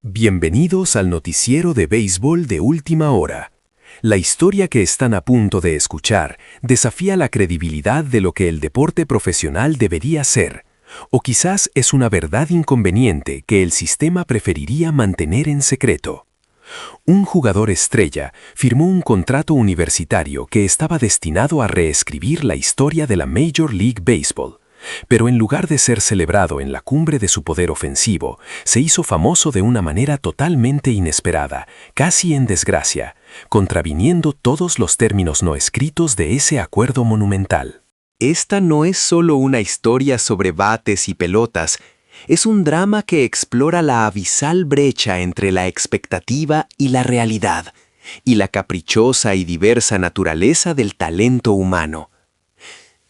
Bienvenidos al noticiero de béisbol de última hora. La historia que están a punto de escuchar desafía la credibilidad de lo que el deporte profesional debería ser, o quizás es una verdad inconveniente que el sistema preferiría mantener en secreto. Un jugador estrella firmó un contrato universitario que estaba destinado a reescribir la historia de la Major League Baseball. Pero en lugar de ser celebrado en la cumbre de su poder ofensivo, se hizo famoso de una manera totalmente inesperada, casi en desgracia, contraviniendo todos los términos no escritos de ese acuerdo monumental. Esta no es solo una historia sobre bates y pelotas, es un drama que explora la abisal brecha entre la expectativa y la realidad, y la caprichosa y diversa naturaleza del talento humano.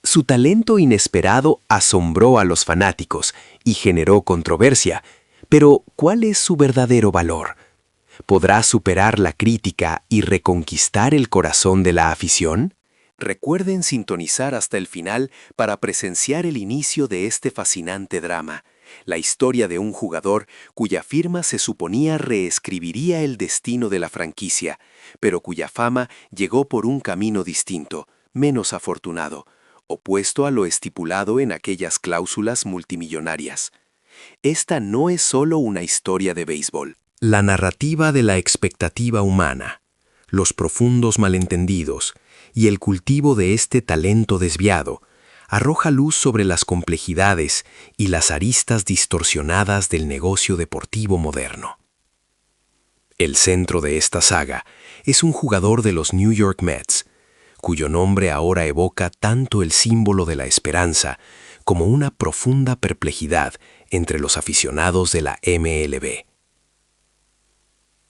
Su talento inesperado asombró a los fanáticos y generó controversia, pero ¿cuál es su verdadero valor? ¿Podrá superar la crítica y reconquistar el corazón de la afición? Recuerden sintonizar hasta el final para presenciar el inicio de este fascinante drama, la historia de un jugador cuya firma se suponía reescribiría el destino de la franquicia, pero cuya fama llegó por un camino distinto, menos afortunado, opuesto a lo estipulado en aquellas cláusulas multimillonarias. Esta no es solo una historia de béisbol. La narrativa de la expectativa humana, los profundos malentendidos y el cultivo de este talento desviado arroja luz sobre las complejidades y las aristas distorsionadas del negocio deportivo moderno. El centro de esta saga es un jugador de los New York Mets, cuyo nombre ahora evoca tanto el símbolo de la esperanza como una profunda perplejidad entre los aficionados de la MLB.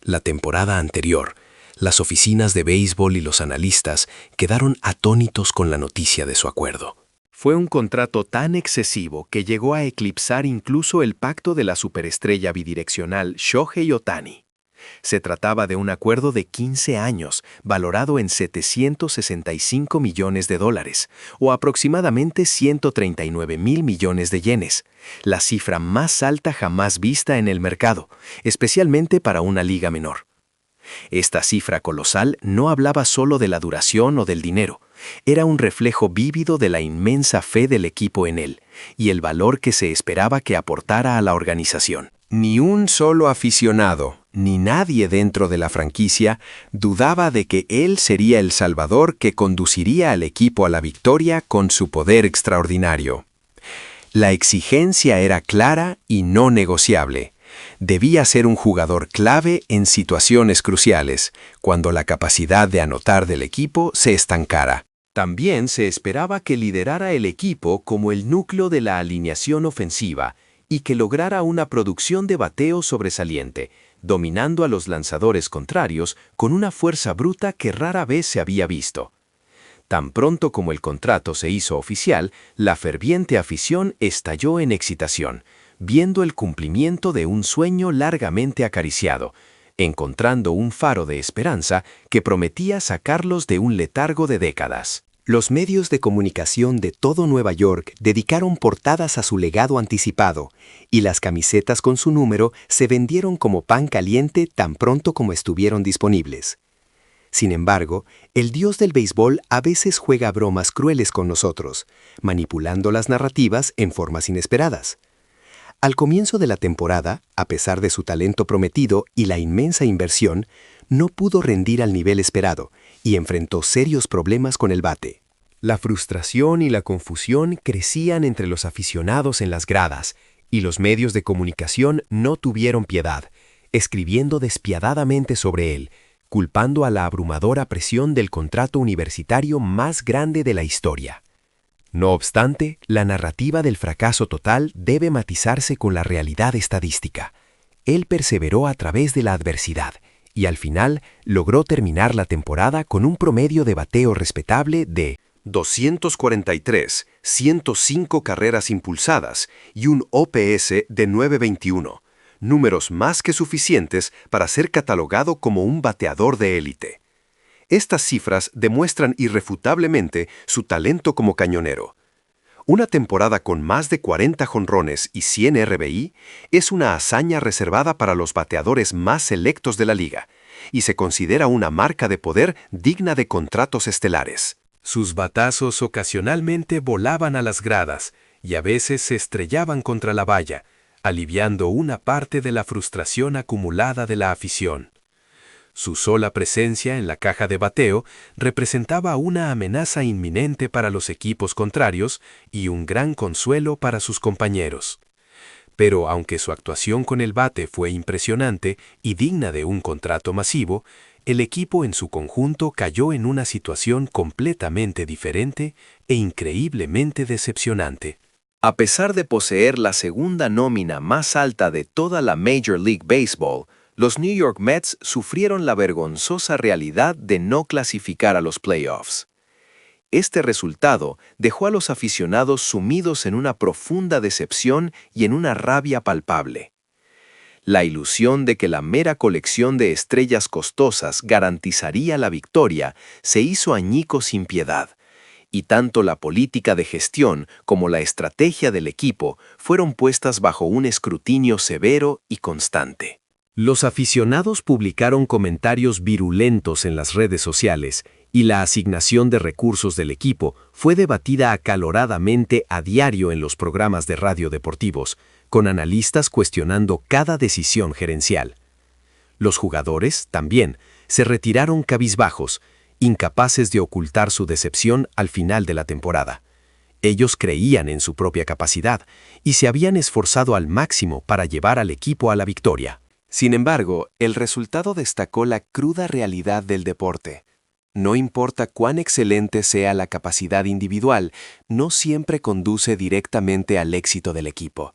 La temporada anterior, las oficinas de béisbol y los analistas quedaron atónitos con la noticia de su acuerdo. Fue un contrato tan excesivo que llegó a eclipsar incluso el pacto de la superestrella bidireccional Shohei Ohtani. Se trataba de un acuerdo de 15 años, valorado en $765 millones, o aproximadamente 139,000 millones de yenes, la cifra más alta jamás vista en el mercado, especialmente para una liga menor. Esta cifra colosal no hablaba solo de la duración o del dinero, era un reflejo vívido de la inmensa fe del equipo en él y el valor que se esperaba que aportara a la organización. Ni un solo aficionado, ni nadie dentro de la franquicia dudaba de que él sería el salvador que conduciría al equipo a la victoria con su poder extraordinario. La exigencia era clara y no negociable. Debía ser un jugador clave en situaciones cruciales, cuando la capacidad de anotar del equipo se estancara. También se esperaba que liderara el equipo como el núcleo de la alineación ofensiva y que lograra una producción de bateo sobresaliente, dominando a los lanzadores contrarios con una fuerza bruta que rara vez se había visto. Tan pronto como el contrato se hizo oficial, la ferviente afición estalló en excitación, viendo el cumplimiento de un sueño largamente acariciado, encontrando un faro de esperanza que prometía sacarlos de un letargo de décadas. Los medios de comunicación de todo Nueva York dedicaron portadas a su legado anticipado, y las camisetas con su número se vendieron como pan caliente tan pronto como estuvieron disponibles. Sin embargo, el dios del béisbol a veces juega bromas crueles con nosotros, manipulando las narrativas en formas inesperadas. Al comienzo de la temporada, a pesar de su talento prometido y la inmensa inversión, no pudo rendir al nivel esperado y enfrentó serios problemas con el bate. La frustración y la confusión crecían entre los aficionados en las gradas, y los medios de comunicación no tuvieron piedad, escribiendo despiadadamente sobre él, culpando a la abrumadora presión del contrato universitario más grande de la historia. No obstante, la narrativa del fracaso total debe matizarse con la realidad estadística. Él perseveró a través de la adversidad y al final logró terminar la temporada con un promedio de bateo respetable de 243, 105 carreras impulsadas y un OPS de 921, números más que suficientes para ser catalogado como un bateador de élite. Estas cifras demuestran irrefutablemente su talento como cañonero. Una temporada con más de 40 jonrones y 100 RBI es una hazaña reservada para los bateadores más selectos de la liga y se considera una marca de poder digna de contratos estelares. Sus batazos ocasionalmente volaban a las gradas y a veces se estrellaban contra la valla, aliviando una parte de la frustración acumulada de la afición. Su sola presencia en la caja de bateo representaba una amenaza inminente para los equipos contrarios y un gran consuelo para sus compañeros. Pero aunque su actuación con el bate fue impresionante y digna de un contrato masivo, el equipo en su conjunto cayó en una situación completamente diferente e increíblemente decepcionante. A pesar de poseer la segunda nómina más alta de toda la Major League Baseball, los New York Mets sufrieron la vergonzosa realidad de no clasificar a los playoffs. Este resultado dejó a los aficionados sumidos en una profunda decepción y en una rabia palpable. La ilusión de que la mera colección de estrellas costosas garantizaría la victoria se hizo añicos sin piedad, y tanto la política de gestión como la estrategia del equipo fueron puestas bajo un escrutinio severo y constante. Los aficionados publicaron comentarios virulentos en las redes sociales y la asignación de recursos del equipo fue debatida acaloradamente a diario en los programas de radio deportivos, con analistas cuestionando cada decisión gerencial. Los jugadores, también, se retiraron cabizbajos, incapaces de ocultar su decepción al final de la temporada. Ellos creían en su propia capacidad y se habían esforzado al máximo para llevar al equipo a la victoria. Sin embargo, el resultado destacó la cruda realidad del deporte. No importa cuán excelente sea la capacidad individual, no siempre conduce directamente al éxito del equipo.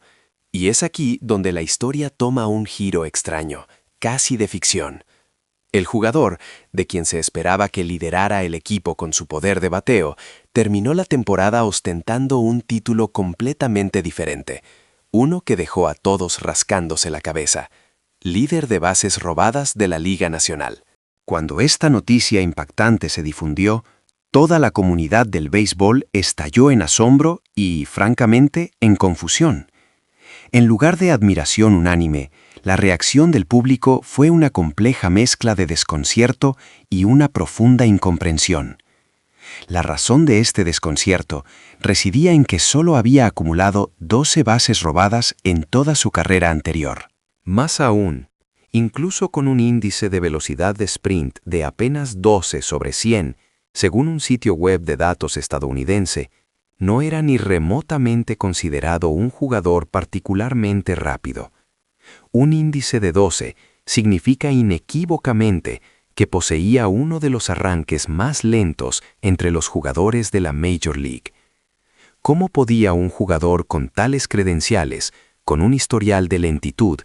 Y es aquí donde la historia toma un giro extraño, casi de ficción. El jugador, de quien se esperaba que liderara el equipo con su poder de bateo, terminó la temporada ostentando un título completamente diferente, uno que dejó a todos rascándose la cabeza: líder de bases robadas de la Liga Nacional. Cuando esta noticia impactante se difundió, toda la comunidad del béisbol estalló en asombro y, francamente, en confusión. En lugar de admiración unánime, la reacción del público fue una compleja mezcla de desconcierto y una profunda incomprensión. La razón de este desconcierto residía en que solo había acumulado 12 bases robadas en toda su carrera anterior. Más aún, incluso con un índice de velocidad de sprint de apenas 12/100, según un sitio web de datos estadounidense, no era ni remotamente considerado un jugador particularmente rápido. Un índice de 12 significa inequívocamente que poseía uno de los arranques más lentos entre los jugadores de la Major League. ¿Cómo podía un jugador con tales credenciales, con un historial de lentitud,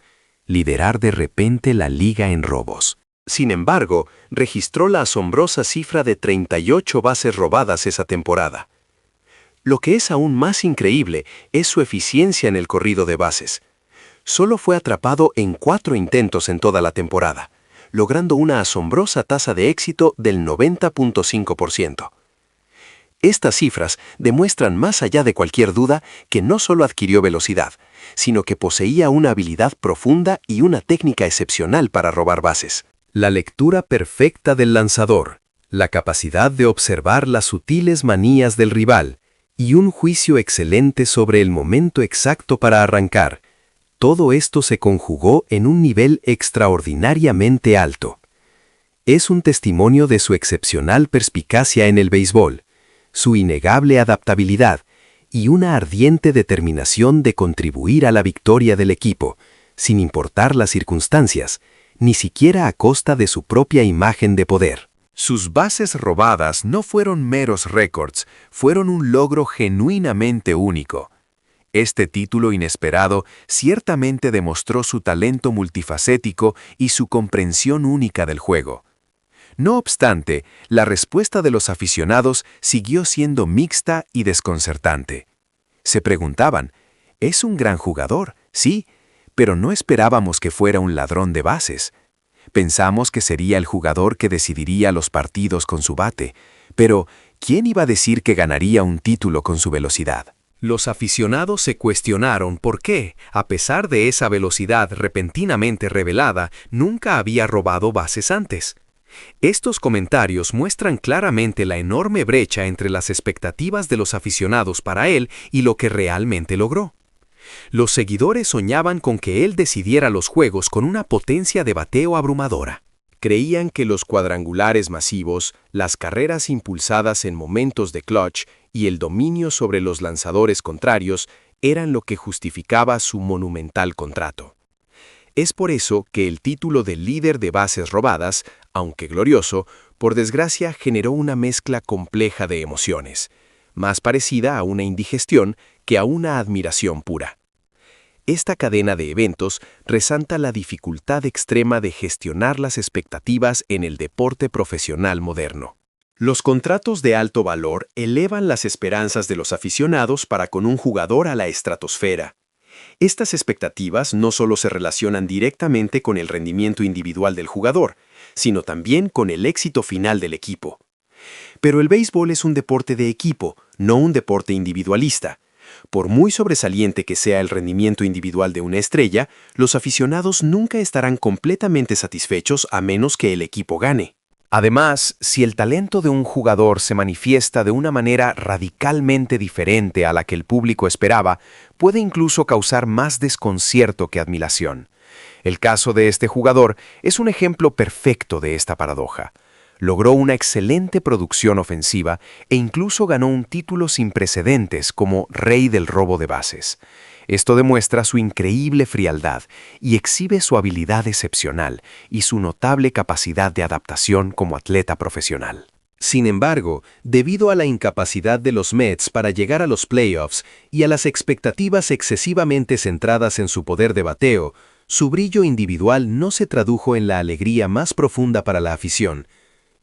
liderar de repente la liga en robos? Sin embargo, registró la asombrosa cifra de 38 bases robadas esa temporada. Lo que es aún más increíble es su eficiencia en el corrido de bases. Solo fue atrapado en 4 intentos en toda la temporada, logrando una asombrosa tasa de éxito del 90.5%. Estas cifras demuestran más allá de cualquier duda que no solo adquirió velocidad, sino que poseía una habilidad profunda y una técnica excepcional para robar bases. La lectura perfecta del lanzador, la capacidad de observar las sutiles manías del rival y un juicio excelente sobre el momento exacto para arrancar. Todo esto se conjugó en un nivel extraordinariamente alto. Es un testimonio de su excepcional perspicacia en el béisbol, su innegable adaptabilidad y una ardiente determinación de contribuir a la victoria del equipo, sin importar las circunstancias, ni siquiera a costa de su propia imagen de poder. Sus bases robadas no fueron meros récords, fueron un logro genuinamente único. Este título inesperado ciertamente demostró su talento multifacético y su comprensión única del juego. No obstante, la respuesta de los aficionados siguió siendo mixta y desconcertante. Se preguntaban, «Es un gran jugador, sí, pero no esperábamos que fuera un ladrón de bases. Pensamos que sería el jugador que decidiría los partidos con su bate, pero ¿quién iba a decir que ganaría un título con su velocidad?» Los aficionados se cuestionaron por qué, a pesar de esa velocidad repentinamente revelada, nunca había robado bases antes. Estos comentarios muestran claramente la enorme brecha entre las expectativas de los aficionados para él y lo que realmente logró. Los seguidores soñaban con que él decidiera los juegos con una potencia de bateo abrumadora. Creían que los cuadrangulares masivos, las carreras impulsadas en momentos de clutch y el dominio sobre los lanzadores contrarios eran lo que justificaba su monumental contrato. Es por eso que el título de líder de bases robadas, aunque glorioso, por desgracia generó una mezcla compleja de emociones, más parecida a una indigestión que a una admiración pura. Esta cadena de eventos resalta la dificultad extrema de gestionar las expectativas en el deporte profesional moderno. Los contratos de alto valor elevan las esperanzas de los aficionados para con un jugador a la estratosfera. Estas expectativas no solo se relacionan directamente con el rendimiento individual del jugador, sino también con el éxito final del equipo. Pero el béisbol es un deporte de equipo, no un deporte individualista. Por muy sobresaliente que sea el rendimiento individual de una estrella, los aficionados nunca estarán completamente satisfechos a menos que el equipo gane. Además, si el talento de un jugador se manifiesta de una manera radicalmente diferente a la que el público esperaba, puede incluso causar más desconcierto que admiración. El caso de este jugador es un ejemplo perfecto de esta paradoja. Logró una excelente producción ofensiva e incluso ganó un título sin precedentes como Rey del robo de bases. Esto demuestra su increíble frialdad y exhibe su habilidad excepcional y su notable capacidad de adaptación como atleta profesional. Sin embargo, debido a la incapacidad de los Mets para llegar a los playoffs y a las expectativas excesivamente centradas en su poder de bateo, su brillo individual no se tradujo en la alegría más profunda para la afición.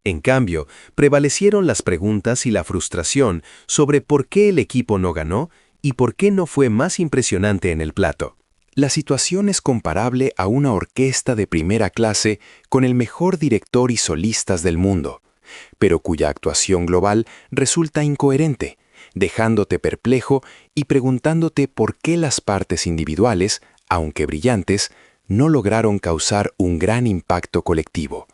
En cambio, prevalecieron las preguntas y la frustración sobre por qué el equipo no ganó y por qué no fue más impresionante en el plato. La situación es comparable a una orquesta de primera clase con el mejor director y solistas del mundo, pero cuya actuación global resulta incoherente, dejándote perplejo y preguntándote por qué las partes individuales, aunque brillantes, no lograron causar un gran impacto colectivo.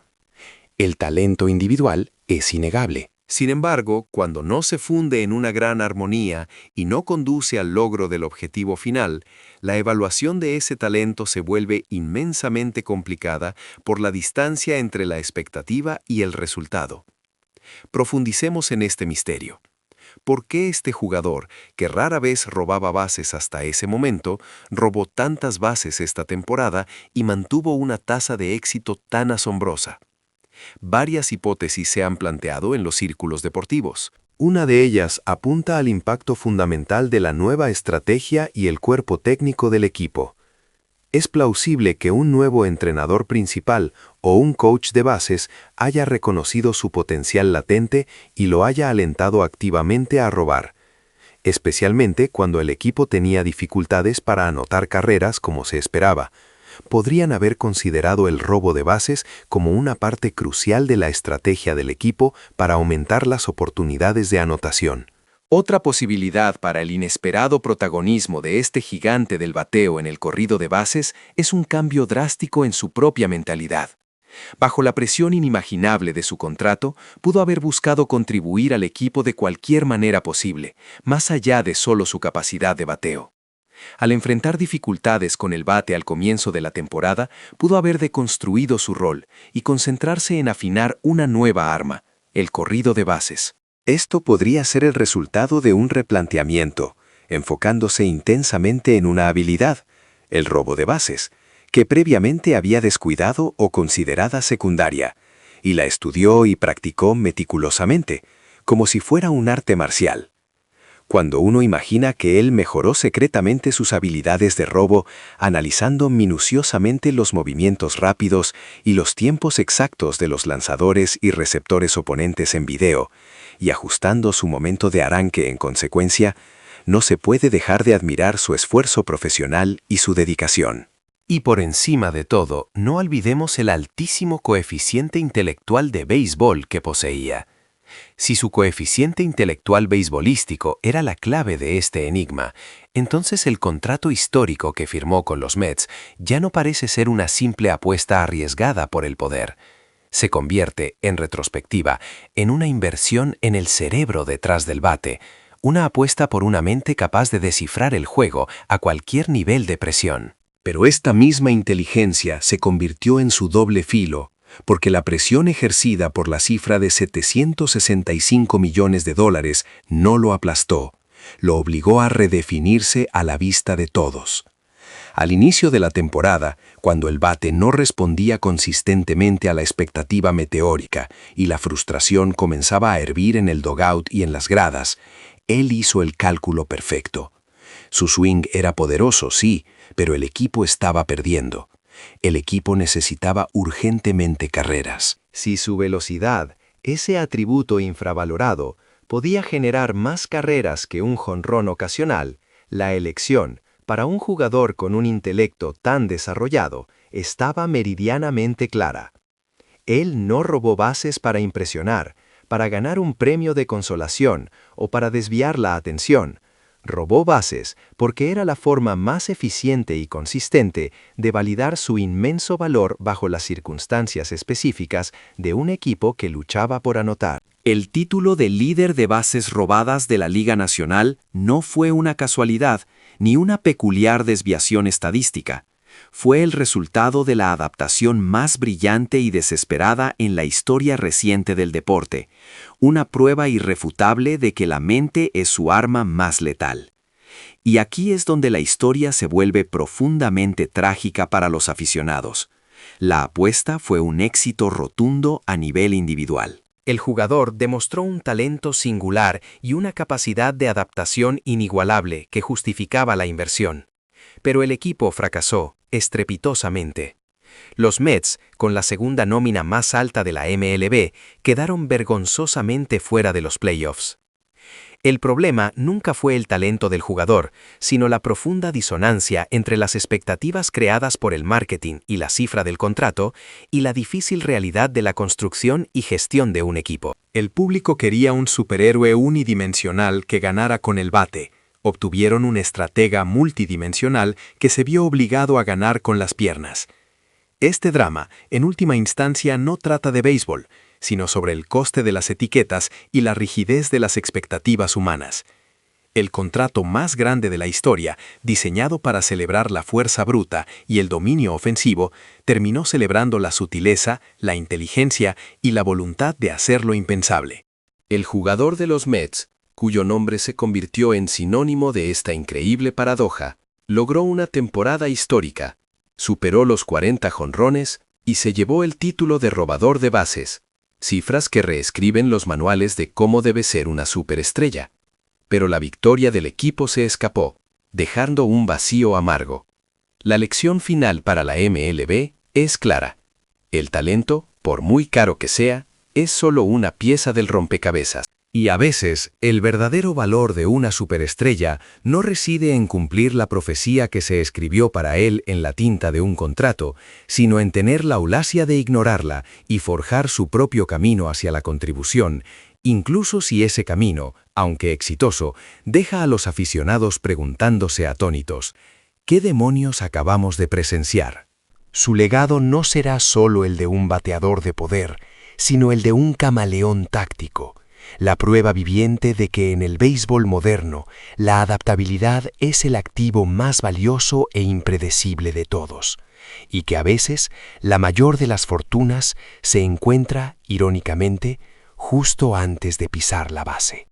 El talento individual es innegable. Sin embargo, cuando no se funde en una gran armonía y no conduce al logro del objetivo final, la evaluación de ese talento se vuelve inmensamente complicada por la distancia entre la expectativa y el resultado. Profundicemos en este misterio. ¿Por qué este jugador, que rara vez robaba bases hasta ese momento, robó tantas bases esta temporada y mantuvo una tasa de éxito tan asombrosa? Varias hipótesis se han planteado en los círculos deportivos. Una de ellas apunta al impacto fundamental de la nueva estrategia y el cuerpo técnico del equipo. Es plausible que un nuevo entrenador principal o un coach de bases haya reconocido su potencial latente y lo haya alentado activamente a robar, especialmente cuando el equipo tenía dificultades para anotar carreras como se esperaba. Podrían haber considerado el robo de bases como una parte crucial de la estrategia del equipo para aumentar las oportunidades de anotación. Otra posibilidad para el inesperado protagonismo de este gigante del bateo en el corrido de bases es un cambio drástico en su propia mentalidad. Bajo la presión inimaginable de su contrato, pudo haber buscado contribuir al equipo de cualquier manera posible, más allá de solo su capacidad de bateo. Al enfrentar dificultades con el bate al comienzo de la temporada, pudo haber deconstruido su rol y concentrarse en afinar una nueva arma, el corrido de bases. Esto podría ser el resultado de un replanteamiento, enfocándose intensamente en una habilidad, el robo de bases, que previamente había descuidado o considerada secundaria, y la estudió y practicó meticulosamente, como si fuera un arte marcial. Cuando uno imagina que él mejoró secretamente sus habilidades de robo, analizando minuciosamente los movimientos rápidos y los tiempos exactos de los lanzadores y receptores oponentes en video, y ajustando su momento de arranque en consecuencia, no se puede dejar de admirar su esfuerzo profesional y su dedicación. Y por encima de todo, no olvidemos el altísimo coeficiente intelectual de béisbol que poseía. Si su coeficiente intelectual beisbolístico era la clave de este enigma, entonces el contrato histórico que firmó con los Mets ya no parece ser una simple apuesta arriesgada por el poder. Se convierte, en retrospectiva, en una inversión en el cerebro detrás del bate, una apuesta por una mente capaz de descifrar el juego a cualquier nivel de presión. Pero esta misma inteligencia se convirtió en su doble filo, porque la presión ejercida por la cifra de $765 millones no lo aplastó, lo obligó a redefinirse a la vista de todos. Al inicio de la temporada, cuando el bate no respondía consistentemente a la expectativa meteórica y la frustración comenzaba a hervir en el dugout y en las gradas, él hizo el cálculo perfecto. Su swing era poderoso, sí, pero el equipo estaba perdiendo. El equipo necesitaba urgentemente carreras. Si su velocidad, ese atributo infravalorado, podía generar más carreras que un jonrón ocasional, la elección, para un jugador con un intelecto tan desarrollado, estaba meridianamente clara. Él no robó bases para impresionar, para ganar un premio de consolación o para desviar la atención. Robó bases porque era la forma más eficiente y consistente de validar su inmenso valor bajo las circunstancias específicas de un equipo que luchaba por anotar. El título de líder de bases robadas de la Liga Nacional no fue una casualidad ni una peculiar desviación estadística. Fue el resultado de la adaptación más brillante y desesperada en la historia reciente del deporte, una prueba irrefutable de que la mente es su arma más letal. Y aquí es donde la historia se vuelve profundamente trágica para los aficionados. La apuesta fue un éxito rotundo a nivel individual. El jugador demostró un talento singular y una capacidad de adaptación inigualable que justificaba la inversión. Pero el equipo fracasó estrepitosamente. Los Mets, con la segunda nómina más alta de la MLB, quedaron vergonzosamente fuera de los playoffs. El problema nunca fue el talento del jugador, sino la profunda disonancia entre las expectativas creadas por el marketing y la cifra del contrato y la difícil realidad de la construcción y gestión de un equipo. El público quería un superhéroe unidimensional que ganara con el bate. Obtuvieron un estratega multidimensional que se vio obligado a ganar con las piernas. Este drama, en última instancia, no trata de béisbol, sino sobre el coste de las etiquetas y la rigidez de las expectativas humanas. El contrato más grande de la historia, diseñado para celebrar la fuerza bruta y el dominio ofensivo, terminó celebrando la sutileza, la inteligencia y la voluntad de hacer lo impensable. El jugador de los Mets, cuyo nombre se convirtió en sinónimo de esta increíble paradoja, logró una temporada histórica, superó los 40 jonrones y se llevó el título de robador de bases, cifras que reescriben los manuales de cómo debe ser una superestrella. Pero la victoria del equipo se escapó, dejando un vacío amargo. La lección final para la MLB es clara. El talento, por muy caro que sea, es solo una pieza del rompecabezas. Y a veces, el verdadero valor de una superestrella no reside en cumplir la profecía que se escribió para él en la tinta de un contrato, sino en tener la audacia de ignorarla y forjar su propio camino hacia la contribución, incluso si ese camino, aunque exitoso, deja a los aficionados preguntándose atónitos, ¿qué demonios acabamos de presenciar? Su legado no será solo el de un bateador de poder, sino el de un camaleón táctico, la prueba viviente de que en el béisbol moderno la adaptabilidad es el activo más valioso e impredecible de todos, y que a veces la mayor de las fortunas se encuentra, irónicamente, justo antes de pisar la base.